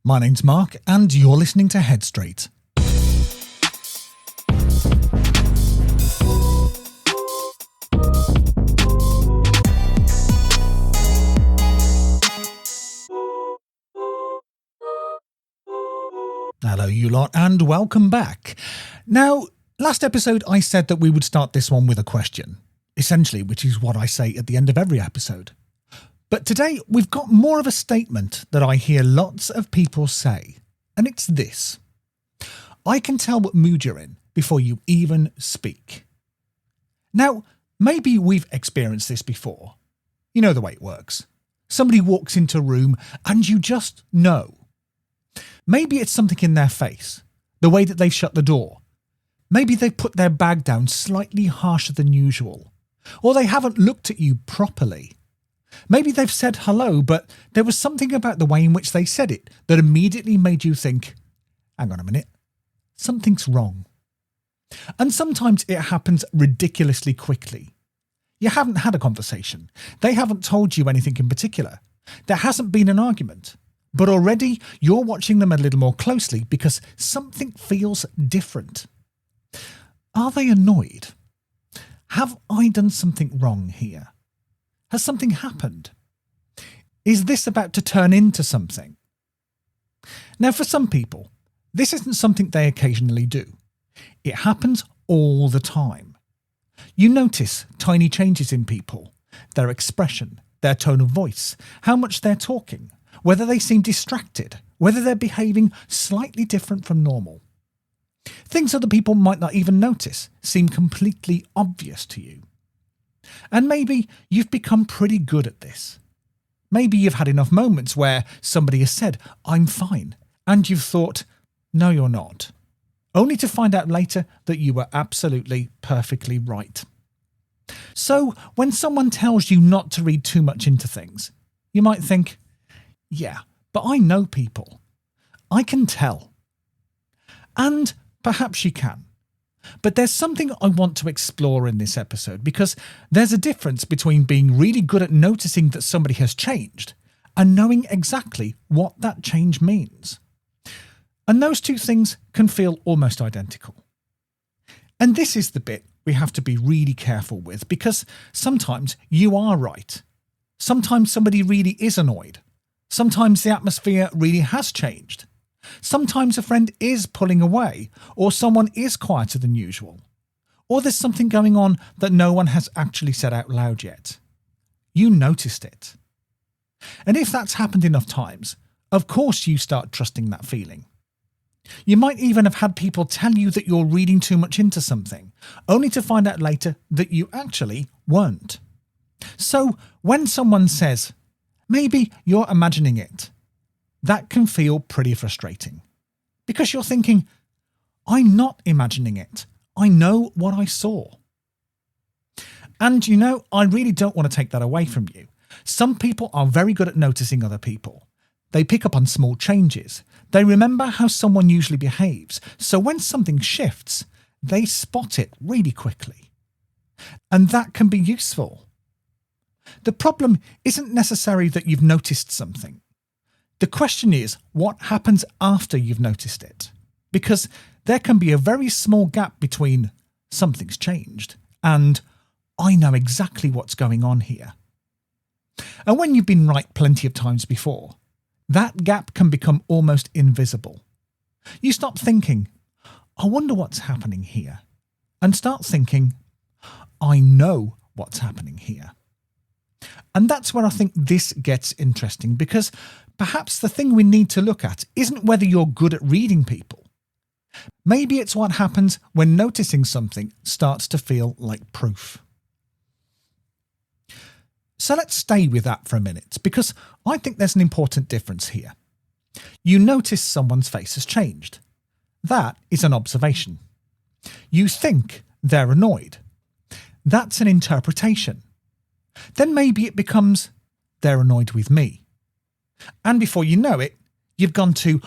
My name's Mark, and you're listening to Headstraight. Hello, you lot, and welcome back. Now, last episode I said that we would start this one with a question, essentially, which is what I say at the end of every episode. But today we've got more of a statement that I hear lots of people say, and it's this: I can tell what mood you're in before you even speak. Now, maybe we've experienced this before. You know the way it works. Somebody walks into a room and you just know. Maybe it's something in their face, the way that they've shut the door. Maybe they've put their bag down slightly harsher than usual, or they haven't looked at you properly. Maybe they've said hello, but there was something about the way in which they said it that immediately made you think, hang on a minute, something's wrong. And sometimes it happens ridiculously quickly. You haven't had a conversation. They haven't told you anything in particular. There hasn't been an argument. But already you're watching them a little more closely because something feels different. Are they annoyed? Have I done something wrong here? Has something happened? Is this about to turn into something? Now, for some people, this isn't something they occasionally do. It happens all the time. You notice tiny changes in people, their expression, their tone of voice, how much they're talking, whether they seem distracted, whether they're behaving slightly different from normal. Things other people might not even notice seem completely obvious to you. And maybe you've become pretty good at this. Maybe you've had enough moments where somebody has said, "I'm fine," and you've thought, "No, you're not," only to find out later that you were absolutely perfectly right. So when someone tells you not to read too much into things, you might think, yeah, but I know people. I can tell. And perhaps you can. But there's something I want to explore in this episode, because there's a difference between being really good at noticing that somebody has changed and knowing exactly what that change means. And those two things can feel almost identical. And this is the bit we have to be really careful with, because sometimes you are right. Sometimes somebody really is annoyed. Sometimes the atmosphere really has changed. Sometimes a friend is pulling away, or someone is quieter than usual. Or there's something going on that no one has actually said out loud yet. You noticed it. And if that's happened enough times, of course you start trusting that feeling. You might even have had people tell you that you're reading too much into something, only to find out later that you actually weren't. So when someone says, "Maybe you're imagining it," that can feel pretty frustrating, because you're thinking, I'm not imagining it. I know what I saw. And you know, I really don't want to take that away from you. Some people are very good at noticing other people. They pick up on small changes. They remember how someone usually behaves. So when something shifts, they spot it really quickly. And that can be useful. The problem isn't necessarily that you've noticed something. The question is, what happens after you've noticed it? Because there can be a very small gap between something's changed and I know exactly what's going on here. And when you've been right plenty of times before, that gap can become almost invisible. You stop thinking, I wonder what's happening here, and start thinking, I know what's happening here. And that's where I think this gets interesting, because perhaps the thing we need to look at isn't whether you're good at reading people. Maybe it's what happens when noticing something starts to feel like proof. So let's stay with that for a minute, because I think there's an important difference here. You notice someone's face has changed. That is an observation. You think they're annoyed. That's an interpretation. Then maybe it becomes, they're annoyed with me. And before you know it, you've gone to,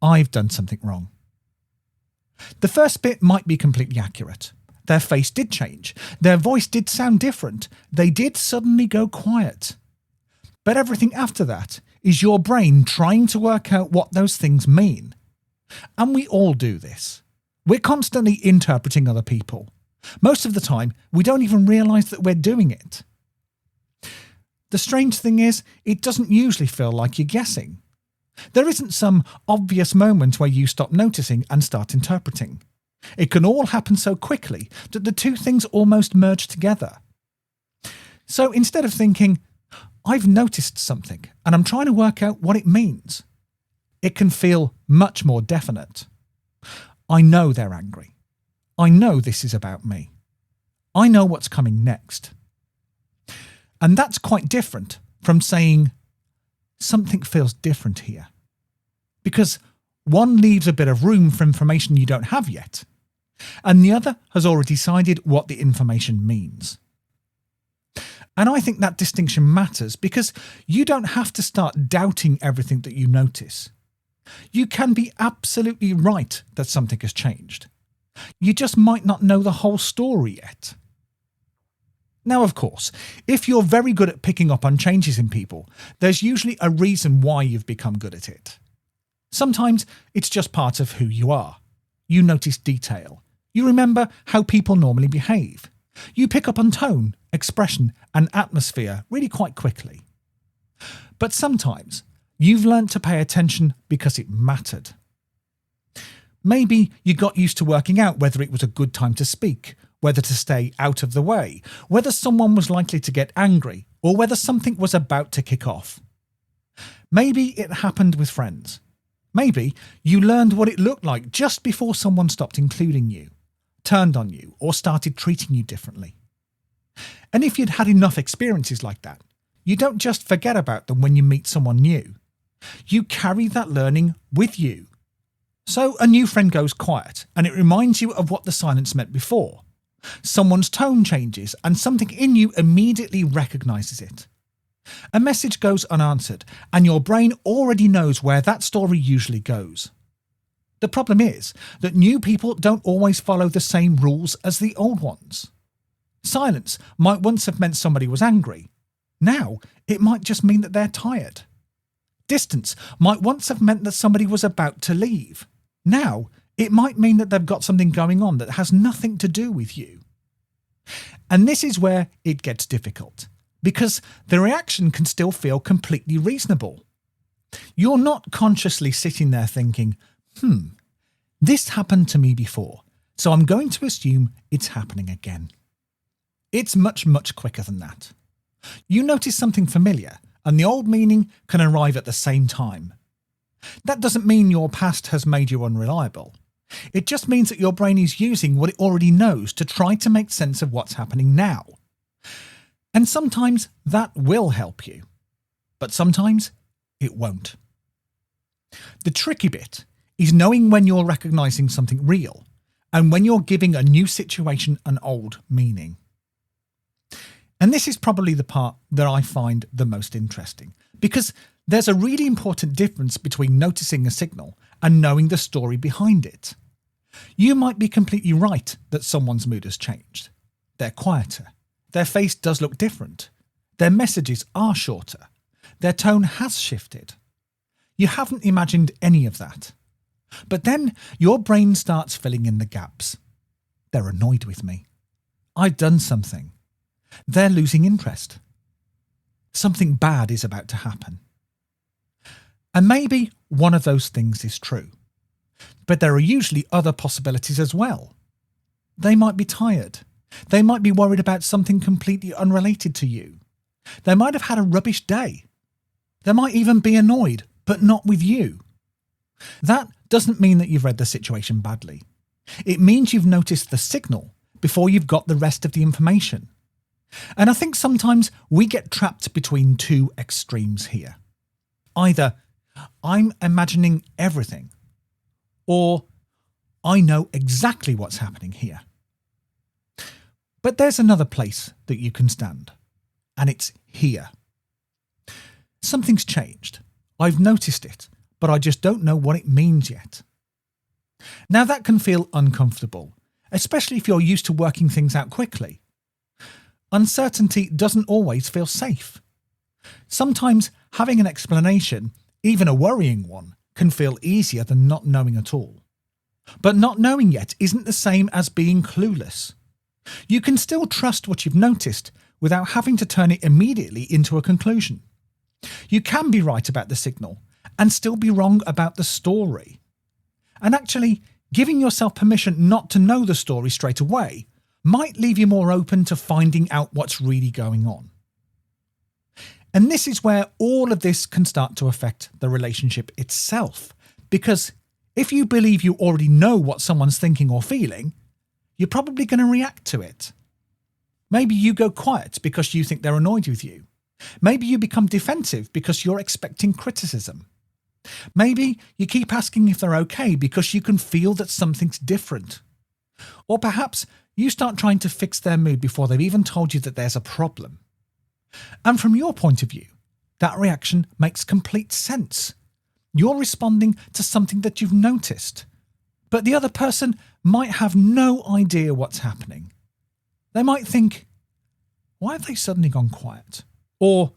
I've done something wrong. The first bit might be completely accurate. Their face did change. Their voice did sound different. They did suddenly go quiet. But everything after that is your brain trying to work out what those things mean. And we all do this. We're constantly interpreting other people. Most of the time, we don't even realise that we're doing it. The strange thing is, it doesn't usually feel like you're guessing. There isn't some obvious moment where you stop noticing and start interpreting. It can all happen so quickly that the two things almost merge together. So instead of thinking, I've noticed something and I'm trying to work out what it means, it can feel much more definite. I know they're angry. I know this is about me. I know what's coming next. And that's quite different from saying, something feels different here. Because one leaves a bit of room for information you don't have yet, and the other has already decided what the information means. And I think that distinction matters because you don't have to start doubting everything that you notice. You can be absolutely right that something has changed. You just might not know the whole story yet. Now, of course, if you're very good at picking up on changes in people, there's usually a reason why you've become good at it. Sometimes it's just part of who you are. You notice detail. You remember how people normally behave. You pick up on tone, expression, and atmosphere really quite quickly. But sometimes you've learnt to pay attention because it mattered. Maybe you got used to working out whether it was a good time to speak, whether to stay out of the way, whether someone was likely to get angry, or whether something was about to kick off. Maybe it happened with friends. Maybe you learned what it looked like just before someone stopped including you, turned on you, or started treating you differently. And if you'd had enough experiences like that, you don't just forget about them when you meet someone new. You carry that learning with you. So a new friend goes quiet, and it reminds you of what the silence meant before. Someone's tone changes, and something in you immediately recognises it. A message goes unanswered, and your brain already knows where that story usually goes. The problem is that new people don't always follow the same rules as the old ones. Silence might once have meant somebody was angry. Now it might just mean that they're tired. Distance might once have meant that somebody was about to leave. Now it might mean that they've got something going on that has nothing to do with you. And this is where it gets difficult, because the reaction can still feel completely reasonable. You're not consciously sitting there thinking, this happened to me before, so I'm going to assume it's happening again. It's much, much quicker than that. You notice something familiar, and the old meaning can arrive at the same time. That doesn't mean your past has made you unreliable. It just means that your brain is using what it already knows to try to make sense of what's happening now. And sometimes that will help you, but sometimes it won't. The tricky bit is knowing when you're recognizing something real and when you're giving a new situation an old meaning. And this is probably the part that I find the most interesting, because there's a really important difference between noticing a signal and knowing the story behind it. You might be completely right that someone's mood has changed. They're quieter. Their face does look different. Their messages are shorter. Their tone has shifted. You haven't imagined any of that. But then your brain starts filling in the gaps. They're annoyed with me. I've done something. They're losing interest. Something bad is about to happen. And maybe one of those things is true. But there are usually other possibilities as well. They might be tired. They might be worried about something completely unrelated to you. They might have had a rubbish day. They might even be annoyed, but not with you. That doesn't mean that you've read the situation badly. It means you've noticed the signal before you've got the rest of the information. And I think sometimes we get trapped between two extremes here. Either I'm imagining everything, or I know exactly what's happening here. But there's another place that you can stand, and it's here. Something's changed. I've noticed it, but I just don't know what it means yet. Now that can feel uncomfortable, especially if you're used to working things out quickly. Uncertainty doesn't always feel safe. Sometimes having an explanation, even a worrying one, can feel easier than not knowing at all. But not knowing yet isn't the same as being clueless. You can still trust what you've noticed without having to turn it immediately into a conclusion. You can be right about the signal and still be wrong about the story. And actually, giving yourself permission not to know the story straight away might leave you more open to finding out what's really going on. And this is where all of this can start to affect the relationship itself. Because if you believe you already know what someone's thinking or feeling, you're probably going to react to it. Maybe you go quiet because you think they're annoyed with you. Maybe you become defensive because you're expecting criticism. Maybe you keep asking if they're okay because you can feel that something's different. Or perhaps you start trying to fix their mood before they've even told you that there's a problem. And from your point of view, that reaction makes complete sense. You're responding to something that you've noticed. But the other person might have no idea what's happening. They might think, why have they suddenly gone quiet? Or,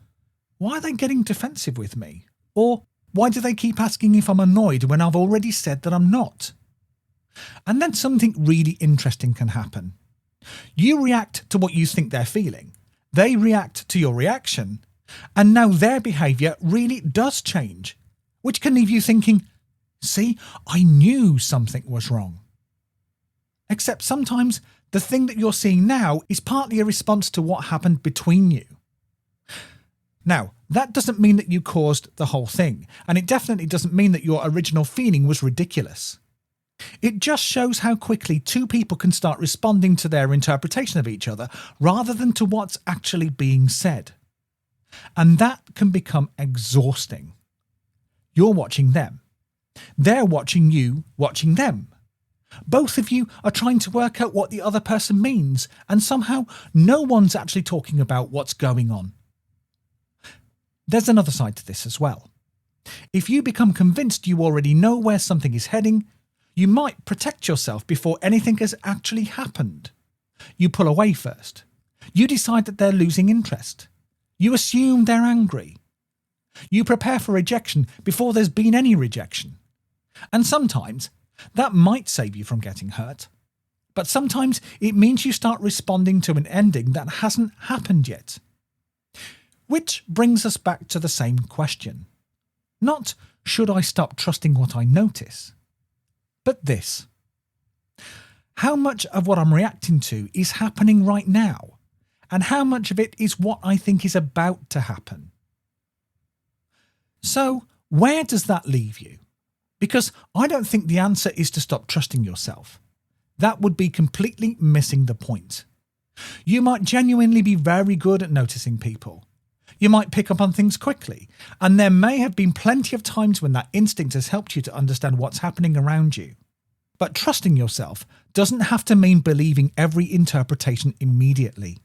why are they getting defensive with me? Or, why do they keep asking if I'm annoyed when I've already said that I'm not? And then something really interesting can happen. You react to what you think they're feeling. They react to your reaction. And now their behaviour really does change, which can leave you thinking, see, I knew something was wrong. Except sometimes the thing that you're seeing now is partly a response to what happened between you. Now, that doesn't mean that you caused the whole thing, and it definitely doesn't mean that your original feeling was ridiculous. It just shows how quickly two people can start responding to their interpretation of each other rather than to what's actually being said. And that can become exhausting. You're watching them. They're watching you watching them. Both of you are trying to work out what the other person means, and somehow no one's actually talking about what's going on. There's another side to this as well. If you become convinced you already know where something is heading, you might protect yourself before anything has actually happened. You pull away first. You decide that they're losing interest. You assume they're angry. You prepare for rejection before there's been any rejection. And sometimes that might save you from getting hurt. But sometimes it means you start responding to an ending that hasn't happened yet. Which brings us back to the same question. Not, should I stop trusting what I notice? But this. How much of what I'm reacting to is happening right now? And how much of it is what I think is about to happen? So, where does that leave you? Because I don't think the answer is to stop trusting yourself. That would be completely missing the point. You might genuinely be very good at noticing people. You might pick up on things quickly, and there may have been plenty of times when that instinct has helped you to understand what's happening around you. But trusting yourself doesn't have to mean believing every interpretation immediately.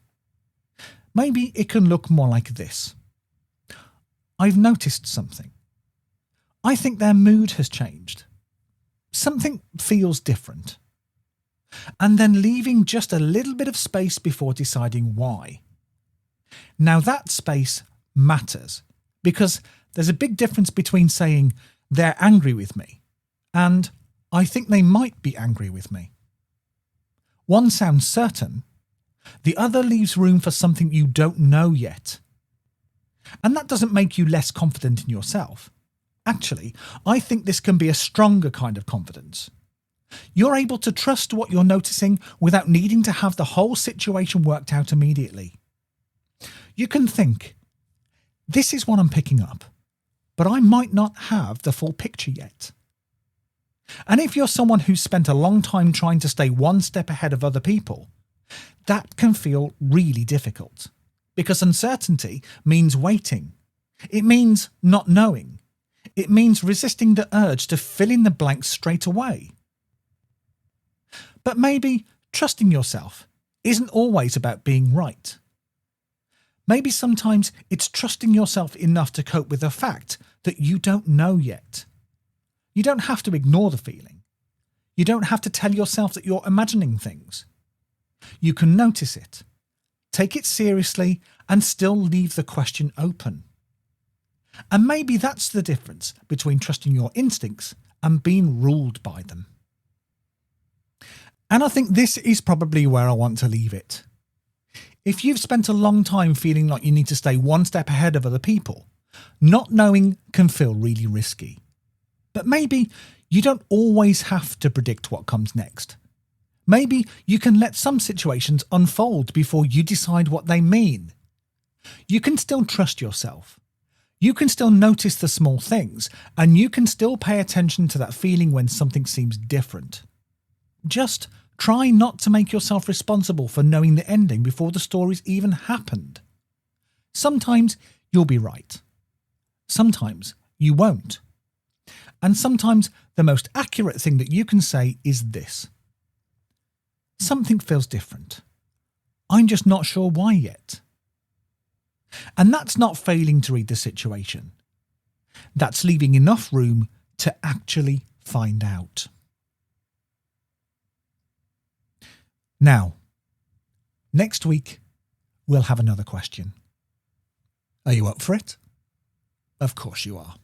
Maybe it can look more like this. I've noticed something. I think their mood has changed. Something feels different. And then leaving just a little bit of space before deciding why. Now that space matters, because there's a big difference between saying they're angry with me and I think they might be angry with me. One sounds certain, the other leaves room for something you don't know yet. And that doesn't make you less confident in yourself. Actually, I think this can be a stronger kind of confidence. You're able to trust what you're noticing without needing to have the whole situation worked out immediately. You can think, this is what I'm picking up, but I might not have the full picture yet. And if you're someone who's spent a long time trying to stay one step ahead of other people, that can feel really difficult, because uncertainty means waiting. It means not knowing. It means resisting the urge to fill in the blanks straight away. But maybe trusting yourself isn't always about being right. Maybe sometimes it's trusting yourself enough to cope with the fact that you don't know yet. You don't have to ignore the feeling. You don't have to tell yourself that you're imagining things. You can notice it, take it seriously, and still leave the question open. And maybe that's the difference between trusting your instincts and being ruled by them. And I think this is probably where I want to leave it. If you've spent a long time feeling like you need to stay one step ahead of other people, not knowing can feel really risky. But maybe you don't always have to predict what comes next. Maybe you can let some situations unfold before you decide what they mean. You can still trust yourself. You can still notice the small things, and you can still pay attention to that feeling when something seems different. Just try not to make yourself responsible for knowing the ending before the story's even happened. Sometimes you'll be right. Sometimes you won't. And sometimes the most accurate thing that you can say is this: something feels different. I'm just not sure why yet. And that's not failing to read the situation. That's leaving enough room to actually find out. Now, next week, we'll have another question. Are you up for it? Of course you are.